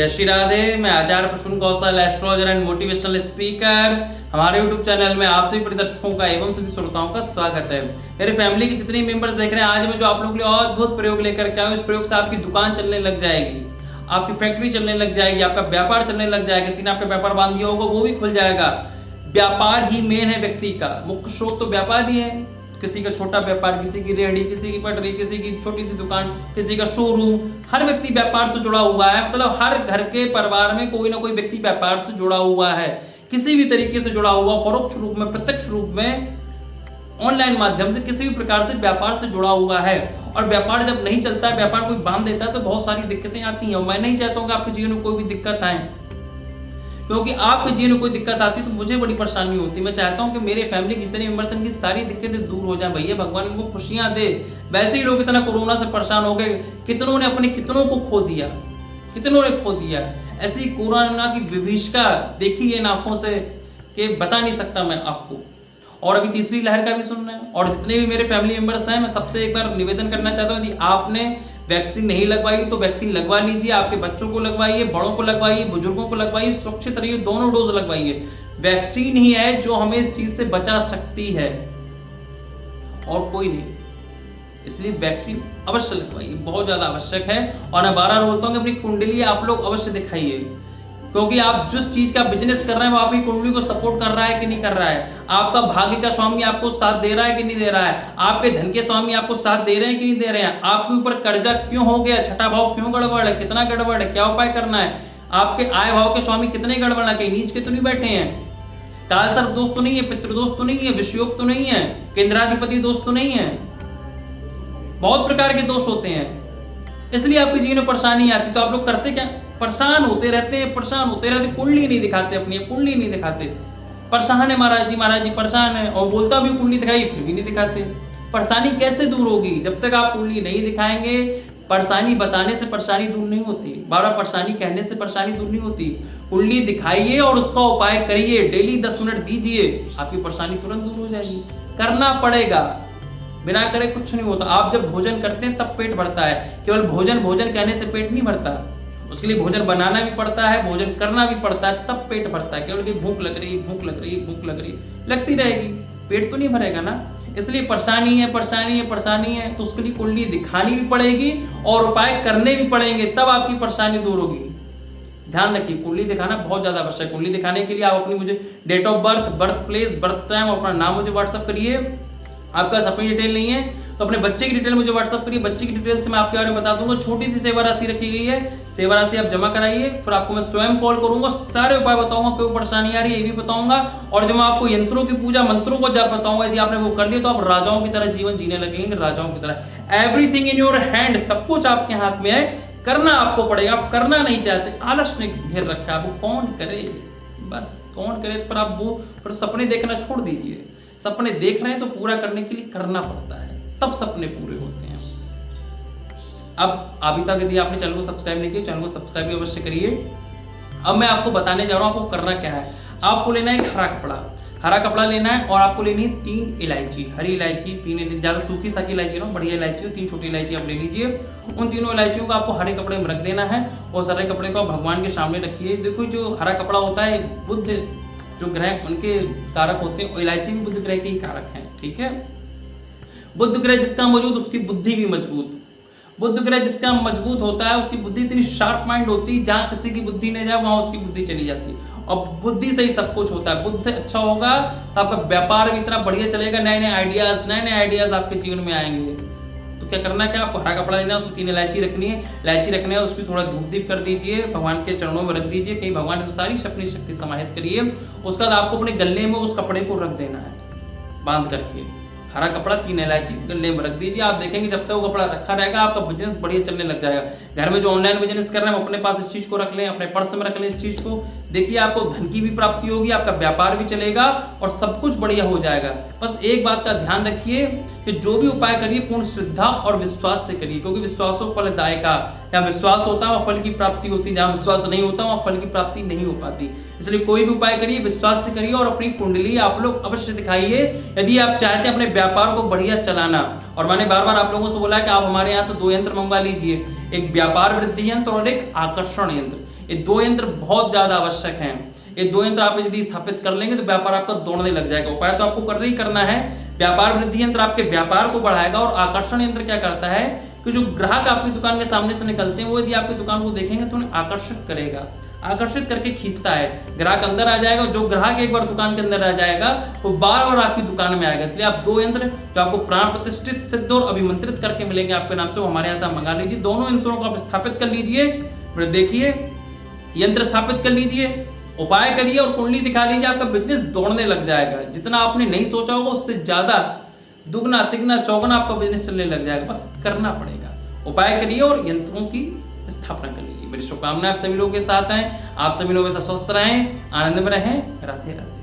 जय श्री राधे। मैं आचार्य प्रसून कौशल, astrologer and motivational speaker. हमारे यूट्यूब चैनल में आप सभी परिदर्शकों का एवं सभी श्रोताओं का स्वागत है। मेरे फैमिली के जितने मेंबर्स देख रहे हैं, आज मैं जो आप लोगों के लिए और अद्भुत प्रयोग लेकर के आया हूं, इस प्रयोग से आपकी दुकान चलने लग जाएगी, आपकी फैक्ट्री चलने लग जाएगी, आपका व्यापार चलने लग जाएगा। किसी ने आपका व्यापार बांध दिया होगा वो भी खुल जाएगा। व्यापार ही मेन है व्यक्ति का, मुख्य स्रोत तो व्यापार ही है। किसी का छोटा व्यापार, किसी की रेहड़ी, किसी की पटरी, किसी की छोटी सी दुकान, किसी का शोरूम, हर व्यक्ति व्यापार से जुड़ा हुआ है। मतलब हर घर के परिवार में कोई ना कोई व्यक्ति व्यापार से जुड़ा हुआ है, किसी भी तरीके से जुड़ा हुआ, परोक्ष रूप में, प्रत्यक्ष रूप में, ऑनलाइन माध्यम से, किसी भी प्रकार से व्यापार से जुड़ा हुआ है। और व्यापार जब नहीं चलता है, व्यापार कोई बांध देता है, तो बहुत सारी दिक्कतें आती हैं। मैं नहीं चाहता हूं कि आपके जीवन में कोई भी दिक्कत आए, क्योंकि आपके जीवन में कोई दिक्कत आती तो मुझे बड़ी परेशानी होती। मैं चाहता हूं कि मेरे फैमिली के जितने मेंबर्स हैं, की सारी दिक्कतें दूर हो जाएं। भैया भगवान इनको खुशियां दे। वैसे ही लोग इतना कोरोना से परेशान हो गए, कितनों ने अपने कितनों को खो दिया, कितनों ने खो दिया। ऐसी कोरोना की विभीषिका देखी है आंखों से कि बता नहीं सकता मैं आपको। और अभी तीसरी लहर का भी सुनना है। और जितने भी मेरे फैमिली मेंबर्स हैं, मैं सबसे एक बार निवेदन करना चाहता हूं, यदि आपने वैक्सीन नहीं लगवाई तो वैक्सीन लगवा लीजिए। आपके बच्चों को लगवाइए, बड़ों को लगवाइए, बुजुर्गों को लगवाइए, सुरक्षित रहिए, दोनों डोज लगवाइए। वैक्सीन ही है जो हमें इस चीज से बचा सकती है, और कोई नहीं। इसलिए वैक्सीन अवश्य लगवाइए, बहुत ज्यादा आवश्यक है। और मैं बार-बार बोलता हूं कि अपनी कुंडली आप लोग अवश्य दिखाइए, क्योंकि आप जिस चीज का बिजनेस कर रहे हैं वो आपकी कुंडली को सपोर्ट कर रहा है कि नहीं कर रहा है। आपका भाग्य का स्वामी आपको साथ दे रहा है कि नहीं दे रहा है। आपके धन के स्वामी आपको साथ दे रहे हैं कि नहीं दे रहे हैं। आपके ऊपर कर्जा क्यों हो गया, छठा भाव क्यों गड़बड़ है, कितना गड़बड़ है, क्या उपाय करना है। आपके आय भाव के स्वामी कितने गड़बड़ है, कहीं नीच के तो नहीं बैठे हैं, काल सर्प दोष तो नहीं है, पितृदोष तो नहीं है, विषयोग तो नहीं है, केंद्राधिपति दोष तो नहीं है। बहुत प्रकार के दोष होते हैं, इसलिए आपके जीवन में परेशानी आती। तो आप लोग करते क्या, परेशान होते रहते हैं, परेशान होते रहते, कुंडली नहीं दिखाते, अपनी कुंडली नहीं दिखाते। परेशान है महाराज जी परेशान है, और बोलता भी कुंडली दिखाई फिर भी नहीं दिखाते। परेशानी कैसे दूर होगी जब तक आप कुंडली नहीं दिखाएंगे। परेशानी बताने से परेशानी दूर नहीं होती, बार बार परेशानी कहने से परेशानी दूर नहीं होती। कुंडली दिखाइए और उसका उपाय करिए, डेली 10 मिनट दीजिए, आपकी परेशानी तुरंत दूर हो जाएगी। करना पड़ेगा, बिना करे कुछ नहीं होता। आप जब भोजन करते हैं तब पेट भरता है, केवल भोजन भोजन कहने से पेट नहीं भरता। उसके लिए भोजन बनाना भी पड़ता है, भोजन करना भी पड़ता है, तब पेट भरता है। केवल कि भूख लग रही, भूख लग रही, भूख लग रही लगती रहेगी, पेट तो नहीं भरेगा ना। इसलिए परेशानी है, परेशानी है, परेशानी है, तो उसके लिए कुंडली दिखानी भी पड़ेगी और उपाय करने भी पड़ेंगे, तब आपकी परेशानी दूर होगी। ध्यान रखिए, कुंडली दिखाना बहुत ज्यादा आवश्यक है। कुंडली दिखाने के लिए आप अपनी मुझे date of birth, birth place, birth time, अपना नाम मुझे व्हाट्सअप करिए। आपका अपनी डिटेल नहीं है तो अपने बच्चे की डिटेल मुझे व्हाट्सअप करिए। बच्चे की डिटेल से मैं आपके बारे में बता दूंगा। छोटी सी सेवा राशि रखी गई है, सेवा राशि आप जमा कराइए, फिर आपको मैं स्वयं कॉल करूंगा, सारे उपाय बताऊंगा, कोई परेशानी आ रही है ये भी बताऊंगा। और जब मैं आपको यंत्रों की पूजा, मंत्रों को जाप बताऊंगा, यदि आपने वो कर लिया तो आप राजाओं की तरह जीवन जीने लगेंगे, राजाओं की तरह। एवरीथिंग इन योर हैंड, सब कुछ आपके हाथ में है, करना आपको पड़ेगा। आप करना नहीं चाहते, आलस ने घेर रखा है, आपको कौन करे, बस कौन करे। फिर आप वो फिर सपने देखना छोड़ दीजिए। सपने देख रहे हैं तो पूरा करने के लिए करना पड़ता है, तब सपने पूरे होते हैं। अब अभी तक यदि आपने चैनल को सब्सक्राइब नहीं किया, चैनल को सब्सक्राइब भी अवश्य करिए। अब मैं आपको बताने जा रहा हूं आपको करना क्या है। आपको लेना है हरा कपड़ा, हरा कपड़ा लेना है, और आपको लेनी है 3 इलायची, हरी इलायची, 3 ज्यादा सूखी साकी इलायची ना, बढ़िया इलायची हो, 3 छोटी इलायची आप ले लीजिए। उन तीनों इलायचियों को आपको हरे कपड़े में रख देना है, और सारे कपड़े को भगवान के सामने रखिए। देखो जो हरा कपड़ा होता है, बुध जो ग्रह उनके कारक होते हैं, इलायची भी बुध ग्रह के ही कारक हैं, ठीक है। बुध ग्रह जिसका मजबूत, उसकी बुद्धि भी मजबूत। बुध ग्रह जिसका मजबूत होता है, उसकी बुद्धि इतनी शार्प माइंड होती है, जहां किसी की बुद्धि नहीं जाए वहां उसकी बुद्धि चली जाती है। और बुद्धि से ही सब कुछ होता है। बुद्ध अच्छा होगा तो आपका व्यापार भी इतना बढ़िया चलेगा, नए नए आइडियाज आपके जीवन में आएंगे। तो क्या करना है, क्या आपको हरा कपड़ा लेना है, उसमें 3 इलायची रखनी है, इलायची रखने है, उसकी थोड़ा धूप दीप कर दीजिए, भगवान के चरणों में रख दीजिए, कहीं भगवान से सारी अपनी शक्ति समाहित करिए। उसके बाद आपको अपने गले में उस कपड़े को रख देना है, बांध करके। हरा कपड़ा 3 इलायची गले में रख दीजिए। आप देखेंगे जब तक वो कपड़ा रखा रहेगा, आपका बिजनेस बढ़िया चलने लग जाएगा। घर में जो ऑनलाइन बिजनेस कर रहे हैं, अपने पास इस चीज को रख लें, अपने पर्स में रख लें इस चीज को। देखिए आपको धन की भी प्राप्ति होगी, आपका व्यापार भी चलेगा, और सब कुछ बढ़िया हो जाएगा। बस एक बात का ध्यान रखिए कि जो भी उपाय करिए पूर्ण श्रद्धा और विश्वास से करिए, क्योंकि विश्वासो फलदायका। जहाँ विश्वास होता है वहाँ फल की प्राप्ति होती है, जहाँ विश्वास नहीं होता वहाँ फल की प्राप्ति नहीं हो पाती। इसलिए कोई भी उपाय करिए विश्वास से करिए, और अपनी कुंडली आप लोग अवश्य दिखाइए यदि आप चाहते हैं अपने व्यापार को बढ़िया चलाना। और मैंने बार बार आप लोगों से बोला कि आप हमारे यहाँ से 2 यंत्र मंगवा लीजिए, एक व्यापार वृद्धि यंत्र और एक आकर्षण यंत्र। ये 2 यंत्र बहुत ज्यादा आवश्यक हैं। ये 2 यंत्र आप यदि स्थापित कर लेंगे तो व्यापार आपका दौड़ने लग जाएगा। उपाय तो आपको करना ही करना है। व्यापार वृद्धि यंत्र आपके व्यापार को बढ़ाएगा और आकर्षण यंत्र क्या करता है कि जो ग्राहक आपकी दुकान के सामने से निकलते हैं वो यदि आपकी दुकान को देखेंगे तो उन्हें आकर्षित करेगा, आकर्षित करके खींचता है। ग्राहक अंदर आ जाएगा, जो ग्राहक एक बार दुकान के अंदर आ जाएगा वो बार बार आपकी दुकान में आएगा। इसलिए आप 2 यंत्र जो आपको प्राण प्रतिष्ठित, सिद्ध और अभिमंत्रित करके मिलेंगे आपके नाम से, वो हमारे यहाँ से मंगा लीजिए। दोनों यंत्रों को आप स्थापित कर लीजिए, फिर देखिए यंत्र स्थापित कर लीजिए, उपाय करिए और कुंडली दिखा लीजिए, आपका बिजनेस दौड़ने लग जाएगा। जितना आपने नहीं सोचा होगा उससे ज्यादा दुगना तिगना चौगुना आपका बिजनेस चलने लग जाएगा। बस करना पड़ेगा, उपाय करिए और यंत्रों की स्थापना कर लीजिए। मेरी शुभकामनाएं आप सभी लोगों के साथ हैं। आप सभी लोग ऐसा स्वस्थ रहें, आनंद में रहें। राधे राधे।